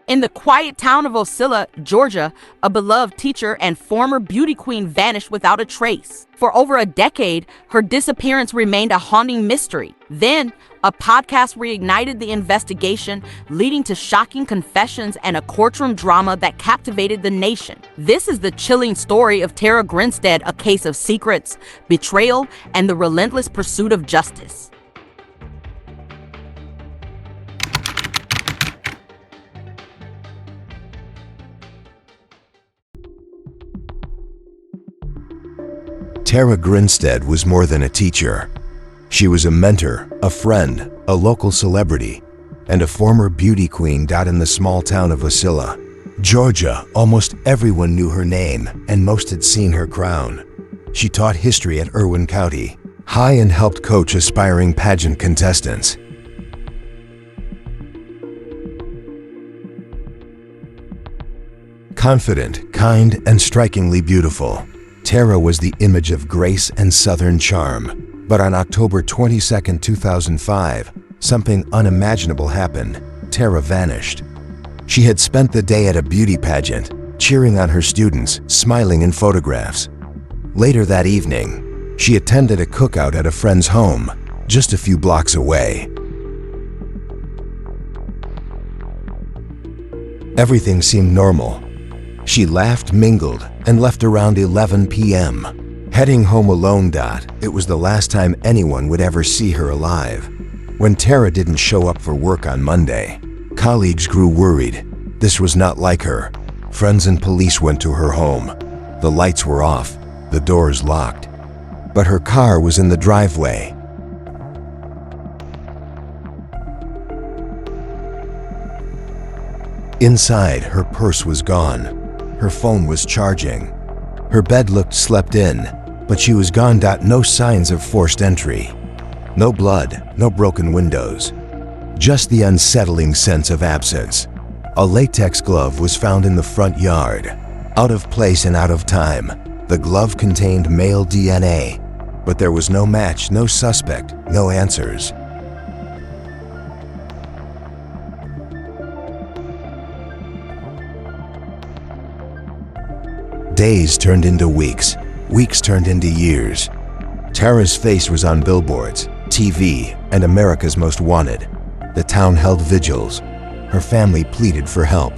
In the quiet town of Ocilla, Georgia, a beloved teacher and former beauty queen vanished without a trace. For over a decade, her disappearance remained a haunting mystery. Then, a podcast reignited the investigation, leading to shocking confessions and a courtroom drama that captivated the nation. This is the chilling story of Tara Grinstead, a case of secrets, betrayal, and the relentless pursuit of justice. Tara Grinstead was more than a teacher. She was a mentor, a friend, a local celebrity, and a former beauty queen in the small town of Ocilla, Georgia. Almost everyone knew her name, and most had seen her crown. She taught history at Irwin County High and helped coach aspiring pageant contestants. Confident, kind, and strikingly beautiful, Tara was the image of grace and Southern charm. But on October 22, 2005, something unimaginable happened. Tara vanished. She had spent the day at a beauty pageant, cheering on her students, smiling in photographs. Later that evening, she attended a cookout at a friend's home, just a few blocks away. Everything seemed normal. She laughed, mingled, and left around 11 p.m. Heading home alone. It was the last time anyone would ever see her alive. When Tara didn't show up for work on Monday, colleagues grew worried. This was not like her. Friends and police went to her home. The lights were off, the doors locked, but her car was in the driveway. Inside, her purse was gone. Her phone was charging. Her bed looked slept in, but she was gone. No signs of forced entry. No blood, no broken windows. Just the unsettling sense of absence. A latex glove was found in the front yard. Out of place and out of time. The glove contained male DNA, but there was no match, no suspect, no answers. Days turned into weeks, weeks turned into years. Tara's face was on billboards, TV, and America's Most Wanted. The town held vigils. Her family pleaded for help.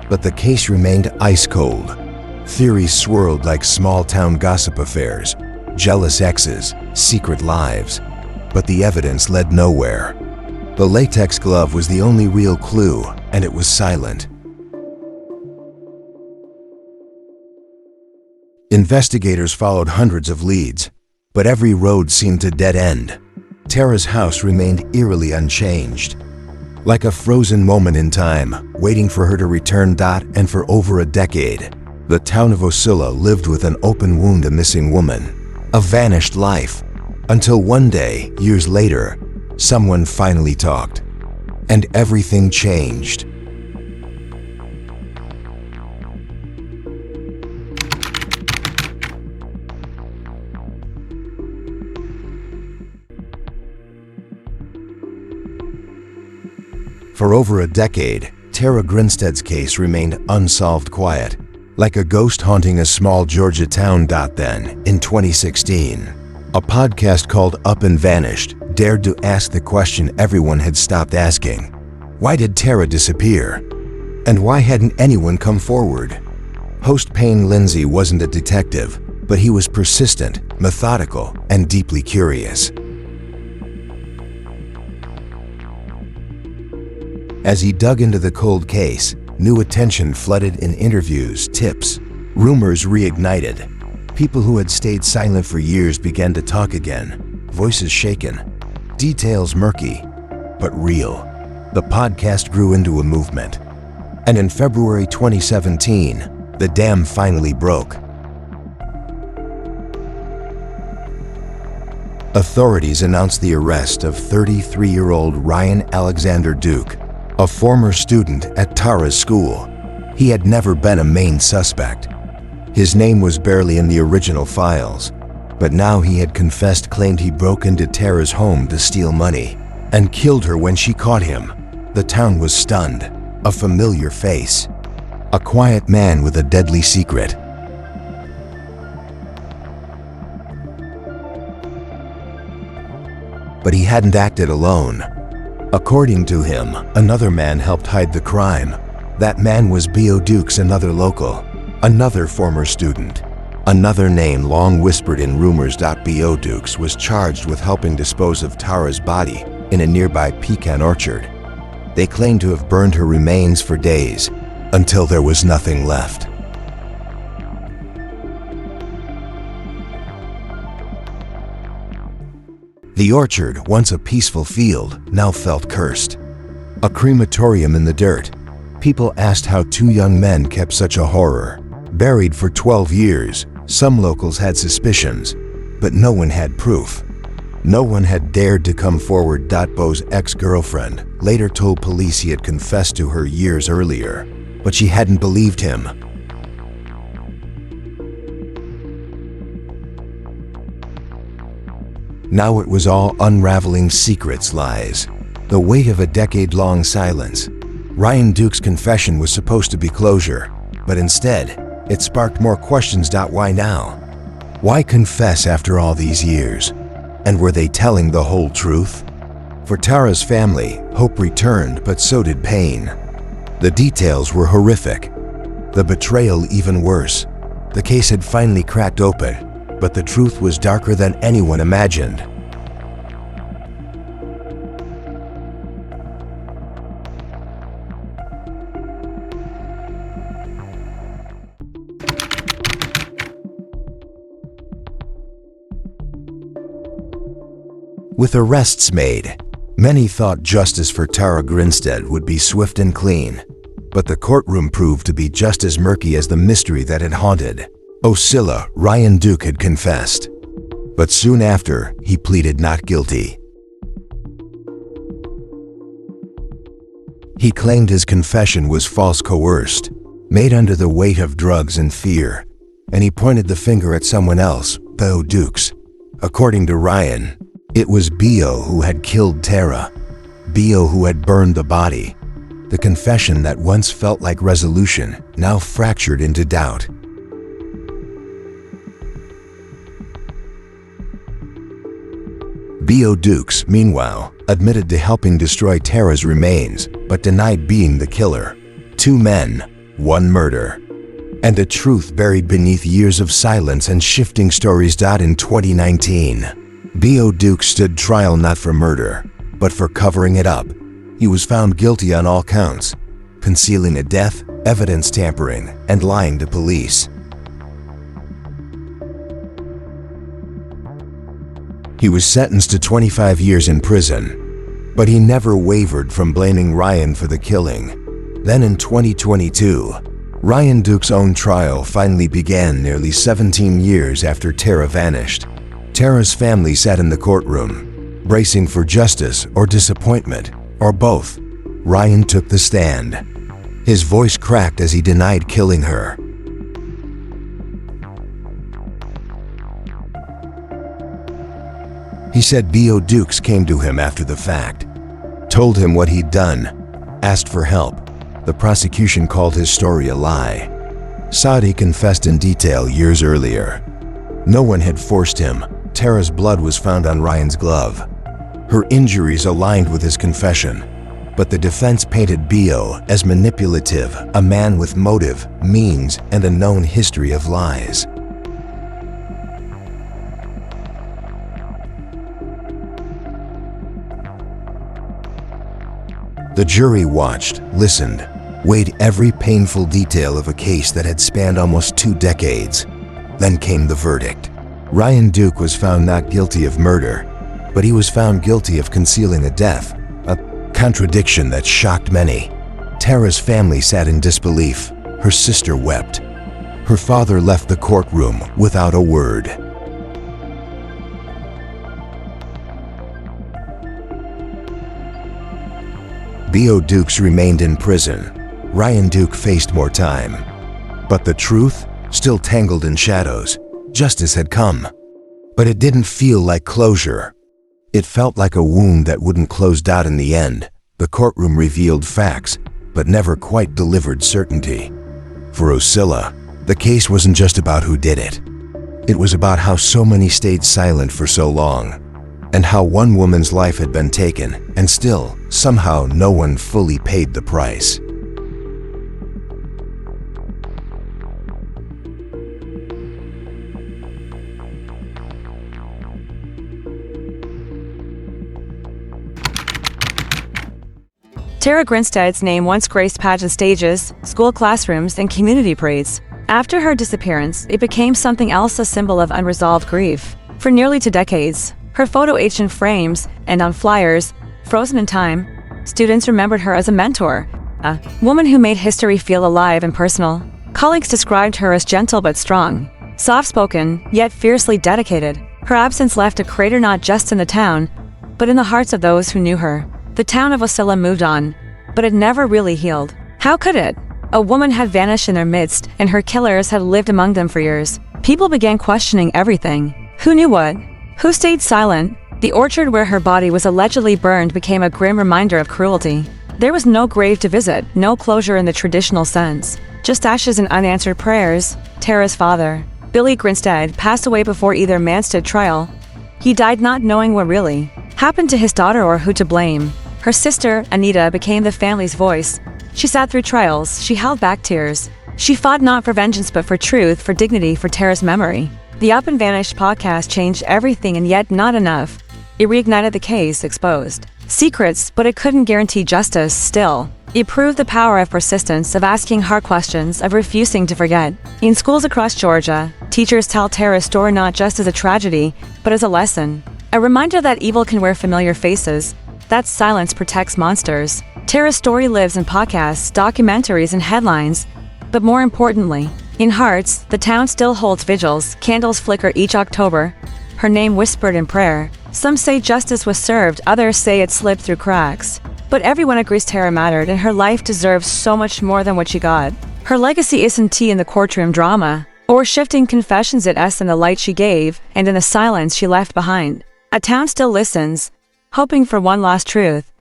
But the case remained ice cold. Theories swirled like small-town gossip affairs, jealous exes, secret lives. But the evidence led nowhere. The latex glove was the only real clue, and it was silent. Investigators followed hundreds of leads, but every road seemed to dead end. Tara's house remained eerily unchanged, like a frozen moment in time, waiting for her to return. And for over a decade, the town of Ocilla lived with an open wound, a missing woman, a vanished life, until one day, years later, someone finally talked, and everything changed. For over a decade, Tara Grinstead's case remained unsolved, quiet, like a ghost haunting a small Georgia town. Then, in 2016, a podcast called Up and Vanished dared to ask the question everyone had stopped asking. Why did Tara disappear? And why hadn't anyone come forward? Host Payne Lindsay wasn't a detective, but he was persistent, methodical, and deeply curious. As he dug into the cold case, new attention flooded in interviews, tips, rumors reignited. People who had stayed silent for years began to talk again, voices shaken, details murky, but real. The podcast grew into a movement. And in February 2017, the dam finally broke. Authorities announced the arrest of 33-year-old Ryan Alexander Duke, a former student at Tara's school. He had never been a main suspect. His name was barely in the original files, but now he had confessed, claimed he broke into Tara's home to steal money and killed her when she caught him. The town was stunned. a familiar face, a quiet man with a deadly secret. But he hadn't acted alone. According to him, another man helped hide the crime. That man was B.O. Dukes, another local, another former student, another name long whispered in rumors. B.O. Dukes was charged with helping dispose of Tara's body in a nearby pecan orchard. They claimed to have burned her remains for days, until there was nothing left. The orchard, once a peaceful field, now felt cursed. A crematorium in the dirt. People asked how two young men kept such a horror. Buried for 12 years, some locals had suspicions, but no one had proof. No one had dared to come forward. Bo's ex-girlfriend later told police he had confessed to her years earlier, but she hadn't believed him. Now it was all unraveling secrets, lies, the weight of a decade-long silence. Ryan Duke's confession was supposed to be closure, but instead, it sparked more questions. Why now? Why confess after all these years? And were they telling the whole truth? For Tara's family, hope returned, but so did pain. The details were horrific. The betrayal even worse. The case had finally cracked open, but the truth was darker than anyone imagined. With arrests made, many thought justice for Tara Grinstead would be swift and clean, but the courtroom proved to be just as murky as the mystery that had haunted Ocilla. Ryan Duke had confessed, but soon after, he pleaded not guilty. He claimed his confession was false, coerced, made under the weight of drugs and fear, and he pointed the finger at someone else, B.O. Dukes. According to Ryan, it was B.O. who had killed Tara, B.O. who had burned the body. The confession that once felt like resolution now fractured into doubt. B.O. Dukes, meanwhile, admitted to helping destroy Tara's remains, but denied being the killer. 2 men, 1 murder. And the truth buried beneath years of silence and shifting stories. In 2019, B.O. Dukes stood trial not for murder, but for covering it up. He was found guilty on all counts: concealing a death, evidence tampering, and lying to police. He was sentenced to 25 years in prison, but he never wavered from blaming Ryan for the killing. Then in 2022, Ryan Duke's own trial finally began nearly 17 years after Tara vanished. Tara's family sat in the courtroom, bracing for justice or disappointment, or both. Ryan took the stand. His voice cracked as he denied killing her. He said B.O. Dukes came to him after the fact, told him what he'd done, asked for help. The prosecution called his story a lie. Saadi confessed in detail years earlier. No one had forced him. Tara's blood was found on Ryan's glove. Her injuries aligned with his confession, but the defense painted B.O. as manipulative, a man with motive, means, and a known history of lies. The jury watched, listened, weighed every painful detail of a case that had spanned almost 2 decades. Then came the verdict. Ryan Duke was found not guilty of murder, but he was found guilty of concealing a death, a contradiction that shocked many. Tara's family sat in disbelief. Her sister wept. Her father left the courtroom without a word. B.O. Dukes remained in prison. Ryan Duke faced more time. But the truth, still tangled in shadows. Justice had come. But it didn't feel like closure. It felt like a wound that wouldn't close. In the end, the courtroom revealed facts, but never quite delivered certainty. For Ocilla, the case wasn't just about who did it. It was about how so many stayed silent for so long, and how one woman's life had been taken, and still, somehow, no one fully paid the price. Tara Grinstead's name once graced pageant stages, school classrooms, and community parades. After her disappearance, it became something else, a symbol of unresolved grief. For nearly 2 decades, her photo etched in frames and on flyers, frozen in time, students remembered her as a mentor, a woman who made history feel alive and personal. Colleagues described her as gentle but strong, soft-spoken, yet fiercely dedicated. Her absence left a crater not just in the town, but in the hearts of those who knew her. The town of Ocilla moved on, but it never really healed. How could it? A woman had vanished in their midst, and her killers had lived among them for years. People began questioning everything. Who knew what? Who stayed silent? The orchard where her body was allegedly burned became a grim reminder of cruelty. There was no grave to visit, no closure in the traditional sense. Just ashes and unanswered prayers. Tara's father, Billy Grinstead, passed away before either man stood trial. He died not knowing what really happened to his daughter or who to blame. Her sister, Anita, became the family's voice. She sat through trials, she held back tears. She fought not for vengeance but for truth, for dignity, for Tara's memory. The Up and Vanished podcast changed everything, and yet not enough. It reignited the case, exposed secrets, but it couldn't guarantee justice. Still, it proved the power of persistence, of asking hard questions, of refusing to forget. In schools across Georgia, teachers tell Tara's story not just as a tragedy, but as a lesson. A reminder that evil can wear familiar faces, that silence protects monsters. Tara's story lives in podcasts, documentaries, and headlines. But more importantly, in hearts, the town still holds vigils. Candles flicker each October, her name whispered in prayer. Some say justice was served, others say it slipped through cracks. But everyone agrees Tara mattered, and her life deserves so much more than what she got. Her legacy isn't tea in the courtroom drama, or shifting confessions it is in the light she gave, and in the silence she left behind. A town still listens, hoping for one last truth.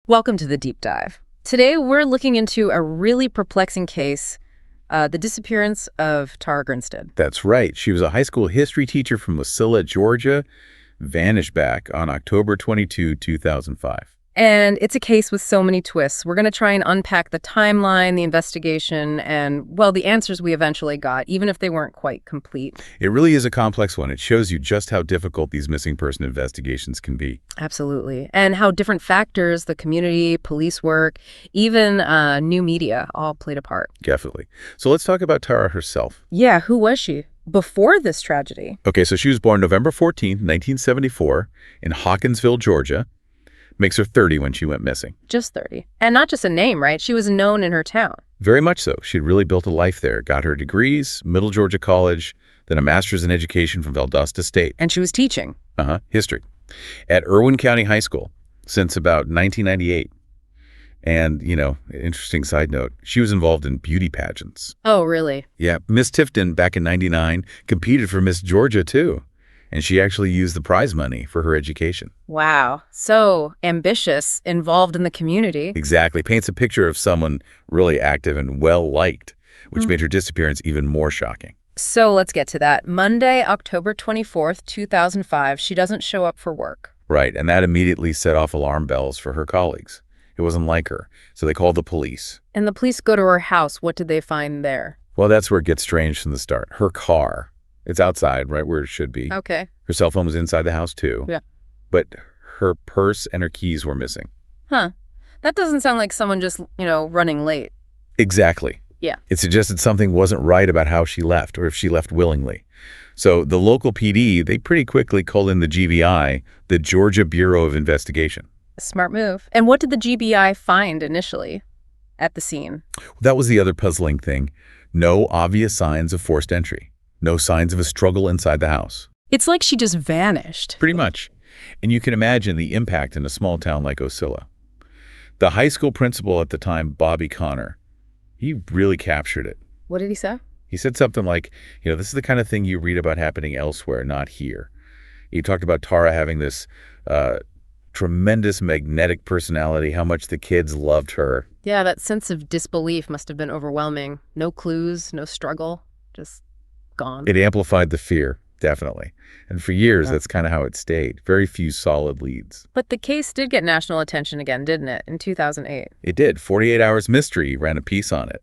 Welcome to the Deep Dive. Today we're looking into a really perplexing case, the disappearance of Tara Grinstead. That's right. She was a high school history teacher from Ocilla, Georgia, vanished back on October 22, 2005. And it's a case with so many twists. We're going to try and unpack the timeline, the investigation, and, well, the answers we eventually got, even if they weren't quite complete. It really is a complex one. It shows you just how difficult these missing person investigations can be. Absolutely. And how different factors, the community, police work, even new media, all played a part. Definitely. So let's talk about Tara herself. Yeah, who was she before this tragedy? Okay, so she was born November 14th, 1974, in Hawkinsville, Georgia. Makes her 30 when she went missing. Just 30. And not just a name, right? She was known in her town. Very much so. She'd really built a life there. Got her degrees, Middle Georgia College, then a master's in education from Valdosta State. And she was teaching. History. At Irwin County High School since about 1998. And, interesting side note, she was involved in beauty pageants. Oh, really? Yeah. Miss Tifton back in 99 competed for Miss Georgia, too. And she actually used the prize money for her education. Wow. So ambitious, involved in the community. Exactly. Paints a picture of someone really active and well-liked, which made her disappearance even more shocking. So let's get to that. Monday, October 24th, 2005, she doesn't show up for work. Right. And that immediately set off alarm bells for her colleagues. It wasn't like her. So they called the police. And the police go to her house. What did they find there? Well, that's where it gets strange from the start. Her car. It's outside, right where it should be. Okay. Her cell phone was inside the house, too. Yeah. But her purse and her keys were missing. Huh. That doesn't sound like someone just, running late. Exactly. Yeah. It suggested something wasn't right about how she left, or if she left willingly. So the local PD, they pretty quickly called in the GBI, the Georgia Bureau of Investigation. Smart move. And what did the GBI find initially at the scene? That was the other puzzling thing. No obvious signs of forced entry. No signs of a struggle inside the house. It's like she just vanished. Pretty much. And you can imagine the impact in a small town like Ocilla. The high school principal at the time, Bobby Connor, he really captured it. What did he say? He said something like, this is the kind of thing you read about happening elsewhere, not here. He talked about Tara having this tremendous magnetic personality, how much the kids loved her. Yeah, that sense of disbelief must have been overwhelming. No clues, no struggle, just gone. It amplified the fear, definitely. And for years, that's kind of how it stayed. Very few solid leads. But the case did get national attention again, didn't it, in 2008? It did. 48 Hours Mystery ran a piece on it.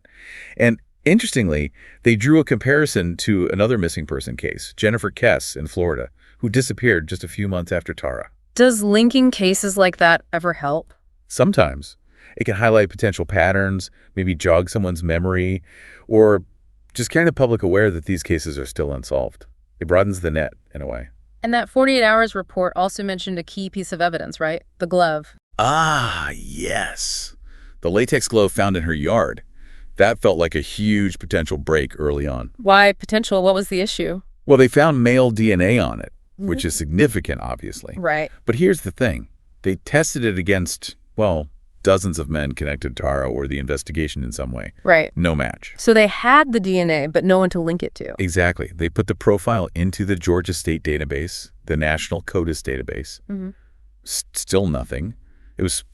And interestingly, they drew a comparison to another missing person case, Jennifer Kess in Florida, who disappeared just a few months after Tara. Does linking cases like that ever help? Sometimes. It can highlight potential patterns, maybe jog someone's memory, or just kind of public aware that these cases are still unsolved. It broadens the net, in a way. And that 48 Hours report also mentioned a key piece of evidence, right? The glove. Ah, yes. The latex glove found in her yard. That felt like a huge potential break early on. Why potential? What was the issue? Well, they found male DNA on it, which is significant, obviously. Right. But here's the thing. They tested it against, well, dozens of men connected to Tara or the investigation in some way. Right. No match. So they had the DNA, but no one to link it to. Exactly. They put the profile into the Georgia State database, the National CODIS database. Still nothing. It was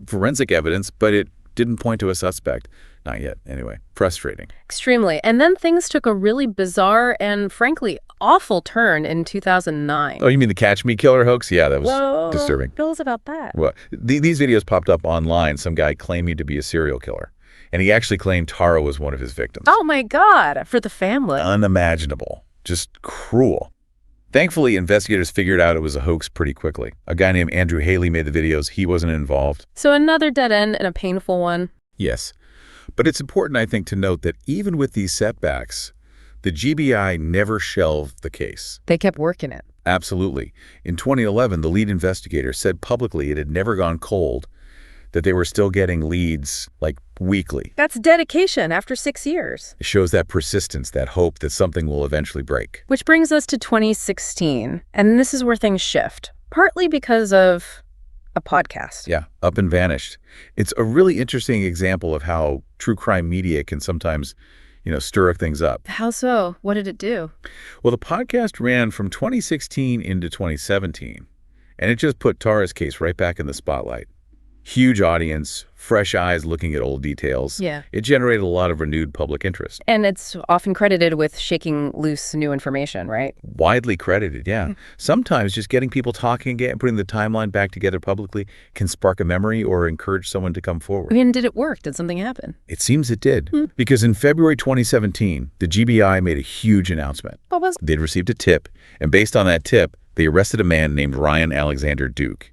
forensic evidence, but it didn't point to a suspect. Not yet, anyway. Frustrating. Extremely. And then things took a really bizarre and, frankly, awful turn in 2009. Oh, you mean the Catch Me Killer hoax? Yeah, that was disturbing. Tell us about that. Well, these videos popped up online, some guy claiming to be a serial killer. And he actually claimed Tara was one of his victims. Oh, my God. For the family. Unimaginable. Just cruel. Thankfully, investigators figured out it was a hoax pretty quickly. A guy named Andrew Haley made the videos. He wasn't involved. So another dead end and a painful one. Yes. But it's important, I think, to note that even with these setbacks, the GBI never shelved the case. They kept working it. Absolutely. In 2011, the lead investigator said publicly it had never gone cold, that they were still getting leads, like, weekly. That's dedication after 6 years. It shows that persistence, that hope that something will eventually break. Which brings us to 2016, and this is where things shift, partly because of a podcast. Yeah, up and vanished. It's a really interesting example of how true crime media can sometimes, stir things up. How so? What did it do? Well, the podcast ran from 2016 into 2017, and it just put Tara's case right back in the spotlight. Huge audience, fresh eyes looking at old details. Yeah. It generated a lot of renewed public interest. And it's often credited with shaking loose new information, right? Widely credited, yeah. Sometimes just getting people talking again, putting the timeline back together publicly can spark a memory or encourage someone to come forward. I mean, did it work? Did something happen? It seems it did. Because in February 2017, the GBI made a huge announcement. What was? They'd received a tip, and based on that tip, they arrested a man named Ryan Alexander Duke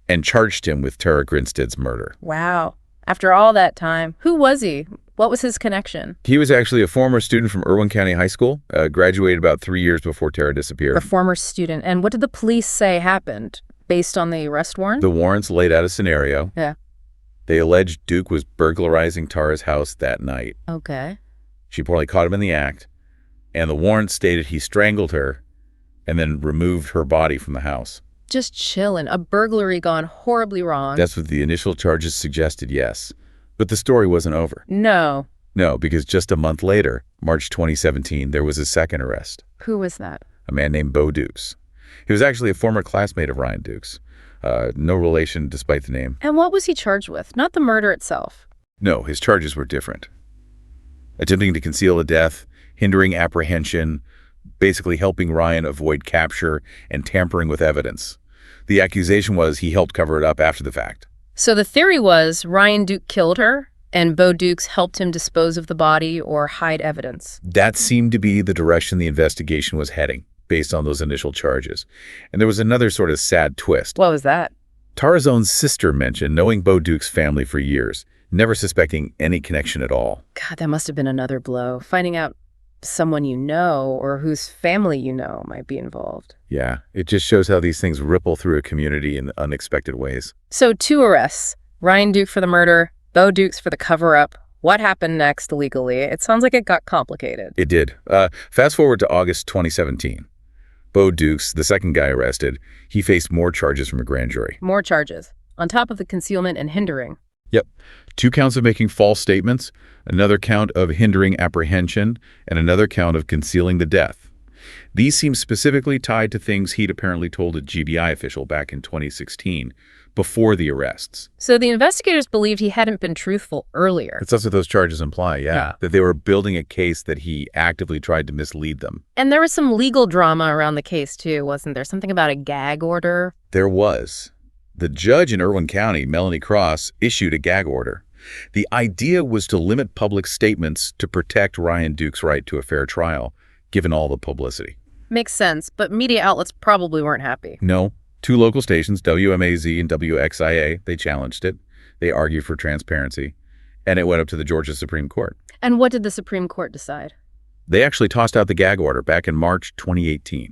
and charged him with Tara Grinstead's murder. Wow. After all that time, who was he? What was his connection? He was actually a former student from Irwin County High School, graduated about 3 years before Tara disappeared. A former student. And what did the police say happened based on the arrest warrant? The warrants laid out a scenario. Yeah. They alleged Duke was burglarizing Tara's house that night. Okay. She reportedly caught him in the act, and the warrant stated he strangled her and then removed her body from the house. Just chillin'. A burglary gone horribly wrong. That's what the initial charges suggested, yes. But the story wasn't over. No. No, because just a month later, March 2017, there was a second arrest. Who was that? A man named Bo Dukes. He was actually a former classmate of Ryan Dukes. No relation despite the name. And what was he charged with? Not the murder itself. No, his charges were different. Attempting to conceal a death, hindering apprehension, basically helping Ryan avoid capture, and tampering with evidence. The accusation was he helped cover it up after the fact. So the theory was Ryan Duke killed her, and Bo Dukes helped him dispose of the body or hide evidence. That seemed to be the direction the investigation was heading, based on those initial charges. And there was another sort of sad twist. What was that? Tara's own sister mentioned knowing Bo Duke's family for years, never suspecting any connection at all. God, that must have been another blow. Finding out someone you know or whose family you know might be involved. Yeah, it just shows how these things ripple through a community in unexpected ways. So 2 arrests, Ryan Duke for the murder, Bo Dukes for the cover-up. What happened next legally? It sounds like it got complicated. It did. Fast forward to August 2017. Bo Dukes, the second guy arrested, he faced more charges from a grand jury. More charges, on top of the concealment and hindering. Yep. 2 counts of making false statements, another count of hindering apprehension, and another count of concealing the death. These seem specifically tied to things he'd apparently told a GBI official back in 2016, before the arrests. So the investigators believed he hadn't been truthful earlier. That's what those charges imply, yeah. That they were building a case that he actively tried to mislead them. And there was some legal drama around the case, too, wasn't there? Something about a gag order? There was. The judge in Irwin County, Melanie Cross, issued a gag order. The idea was to limit public statements to protect Ryan Duke's right to a fair trial, given all the publicity. Makes sense, but media outlets probably weren't happy. No. 2 local stations, WMAZ and WXIA, they challenged it. They argued for transparency, and it went up to the Georgia Supreme Court. And what did the Supreme Court decide? They actually tossed out the gag order back in March 2018.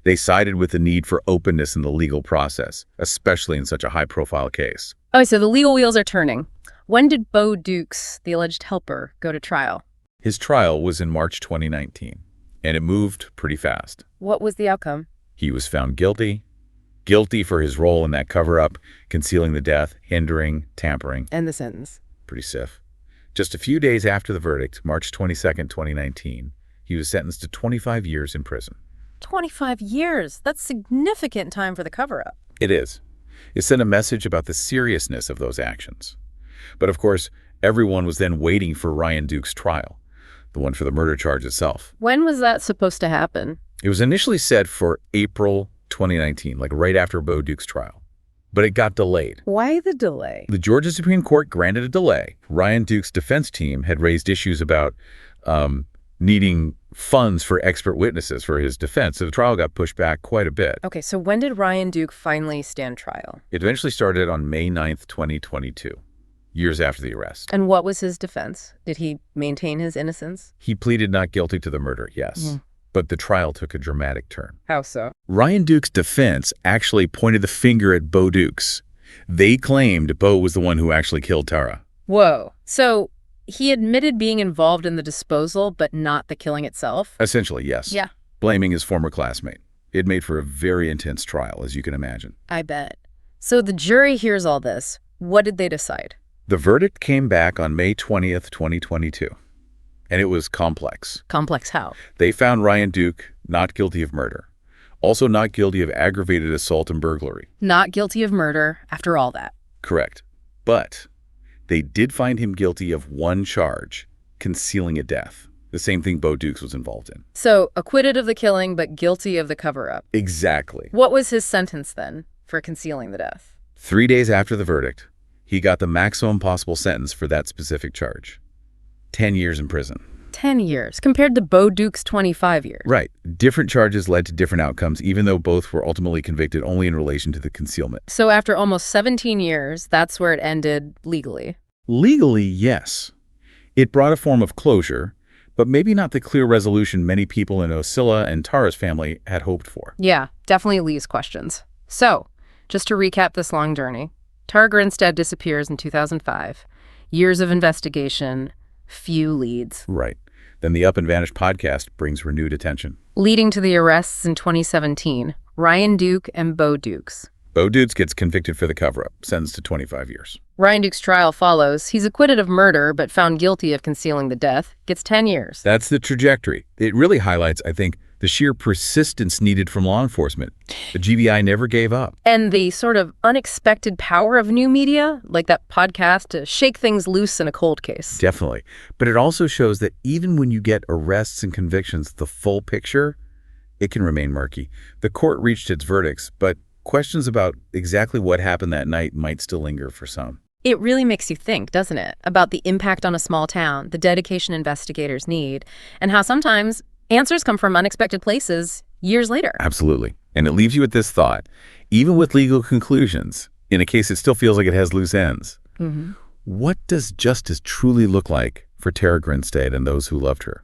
They sided with the need for openness in the legal process, especially in such a high-profile case. Oh, so the legal wheels are turning. When did Bo Dukes, the alleged helper, go to trial? His trial was in March 2019, and it moved pretty fast. What was the outcome? He was found guilty. Guilty for his role in that cover-up, concealing the death, hindering, tampering. And the sentence? Pretty stiff. Just a few days after the verdict, March 22nd, 2019, he was sentenced to 25 years in prison. 25 years? That's significant time for the cover-up. It is. It sent a message about the seriousness of those actions. But of course, everyone was then waiting for Ryan Duke's trial, the one for the murder charge itself. When was that supposed to happen? It was initially set for April 2019, like right after Bo Duke's trial. But it got delayed. Why the delay? The Georgia Supreme Court granted a delay. Ryan Duke's defense team had raised issues about needing funds for expert witnesses for his defense, so the trial got pushed back quite a bit. Okay, so when did Ryan Duke finally stand trial? It eventually started on May 9th, 2022, years after the arrest. And what was his defense? Did he maintain his innocence? He pleaded not guilty to the murder, yes. But the trial took a dramatic turn. How so? Ryan Duke's defense actually pointed the finger at Bo Dukes. They claimed Bo was the one who actually killed Tara. Whoa. So he admitted being involved in the disposal, but not the killing itself? Essentially, yes. Yeah. Blaming his former classmate. It made for a very intense trial, as you can imagine. I bet. So the jury hears all this. What did they decide? The verdict came back on May 20th, 2022. And it was complex. Complex how? They found Ryan Duke not guilty of murder. Also not guilty of aggravated assault and burglary. Not guilty of murder after all that. Correct. But they did find him guilty of one charge, concealing a death. The same thing Bo Dukes was involved in. So acquitted of the killing, but guilty of the cover-up. Exactly. What was his sentence then for concealing the death? 3 days after the verdict, he got the maximum possible sentence for that specific charge. 10 years in prison. 10 years, compared to Bo Duke's 25 years. Right. Different charges led to different outcomes, even though both were ultimately convicted only in relation to the concealment. So after almost 17 years, that's where it ended legally. Legally, yes. It brought a form of closure, but maybe not the clear resolution many people in Ocilla and Tara's family had hoped for. Yeah, definitely leaves questions. So, just to recap this long journey, Tara Grinstead disappears in 2005. Years of investigation, few leads. Right. Then the Up and Vanish podcast brings renewed attention. Leading to the arrests in 2017, Ryan Duke and Bo Dukes. Bo Dukes gets convicted for the cover-up, sentenced to 25 years. Ryan Duke's trial follows. He's acquitted of murder, but found guilty of concealing the death. Gets 10 years. That's the trajectory. It really highlights, I think, the sheer persistence needed from law enforcement. The GBI never gave up. And the sort of unexpected power of new media, like that podcast, to shake things loose in a cold case. Definitely. But it also shows that even when you get arrests and convictions, the full picture, it can remain murky. The court reached its verdicts, but questions about exactly what happened that night might still linger for some. It really makes you think, doesn't it, about the impact on a small town, the dedication investigators need, and how sometimes answers come from unexpected places years later. Absolutely. And it leaves you with this thought. Even with legal conclusions, in a case it still feels like it has loose ends, what does justice truly look like for Tara Grinstead and those who loved her?